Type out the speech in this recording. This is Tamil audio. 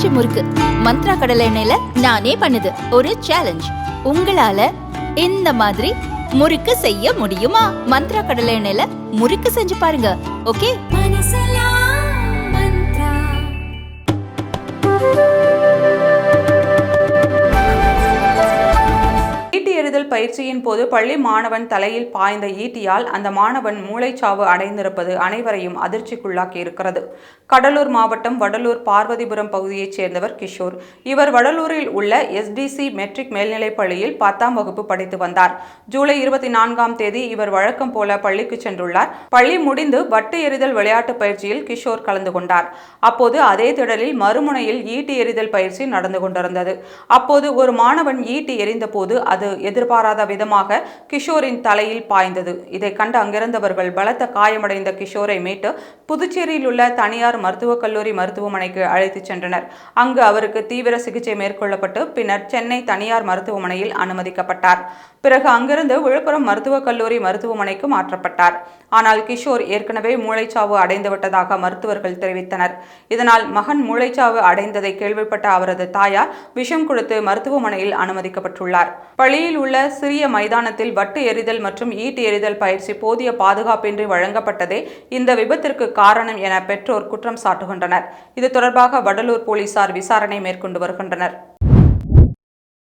பஞ்சு முறுக்கு மந்த்ரா கடலை எண்ணெயில நானே பண்ணுது ஒரு சேலஞ்ச். உங்களால இந்த மாதிரி முறுக்கு செய்ய முடியுமா? மந்த்ரா கடலை எண்ணெயில முறுக்கு செஞ்சு பாருங்க. ஓகே. ஈட்டி எறிதல் பயிற்சியின் போது பள்ளி மாணவன் தலையில் பாய்ந்த ஈட்டியால் அந்த மாணவன் மூளைச்சாவு அடைந்திருப்பது அனைவரையும் அதிர்ச்சிக்குள்ளாக்கி இருக்கிறது. கடலூர் மாவட்டம் வடலூர் பார்வதிபுரம் பகுதியைச் சேர்ந்தவர் கிஷோர். இவர் வடலூரில் உள்ள எஸ்டிசி மெட்ரிக் மேல்நிலைப் பள்ளியில் 10ஆம் வகுப்பு படித்து வந்தார். ஜூலை 24ஆம் தேதி இவர் வழக்கம் போல பள்ளிக்கு சென்றுள்ளார். பள்ளி முடிந்து வட்டு எறிதல் விளையாட்டு பயிற்சியில் கிஷோர் கலந்து கொண்டார். அப்போது அதே திடலில் மறுமுனையில் ஈட்டி எறிதல் பயிற்சி நடந்து கொண்டிருந்தது. அப்போது ஒரு மாணவன் ஈட்டி எறிந்த போது அது எதிர்பாராத விதமாக கிஷோரின் தலையில் பாய்ந்தது. இதை கண்டு அங்கிருந்தவர்கள் பலத்த காயமடைந்த கிஷோரை மீட்டு புதுச்சேரியில் உள்ள தனியார் மருத்துவக் கல்லூரி மருத்துவமனைக்கு அழைத்துச் சென்றனர். அங்கு அவருக்கு தீவிர சிகிச்சை மேற்கொள்ளப்பட்டு பின்னர் சென்னை தனியார் மருத்துவமனையில் அனுமதிக்கப்பட்டார். பிறகு அங்கிருந்து விழுப்புரம் மருத்துவக் கல்லூரி மருத்துவமனைக்கு மாற்றப்பட்டார். ஆனால் கிஷோர் ஏற்கனவே மூளைச்சாவு அடைந்துவிட்டதாக மருத்துவர்கள் தெரிவித்தனர். இதனால் மகன் மூளைச்சாவு அடைந்ததை கேள்விப்பட்ட அவரது தாயார் விஷம் கொடுத்து மருத்துவமனையில் அனுமதிக்கப்பட்டுள்ளார். பள்ளியில் உள்ள சிறிய மைதானத்தில் வட்டு எறிதல் மற்றும் ஈட்டி எறிதல் பயிற்சி போதிய பாதுகாப்பின்றி வழங்கப்பட்டதே இந்த விபத்திற்கு காரணம் என பெற்றோர் குற்றம் சாட்டுகின்றனர். இது தொடர்பாக வடலூர் போலீசார் விசாரணை மேற்கொண்டு வருகின்றனர்.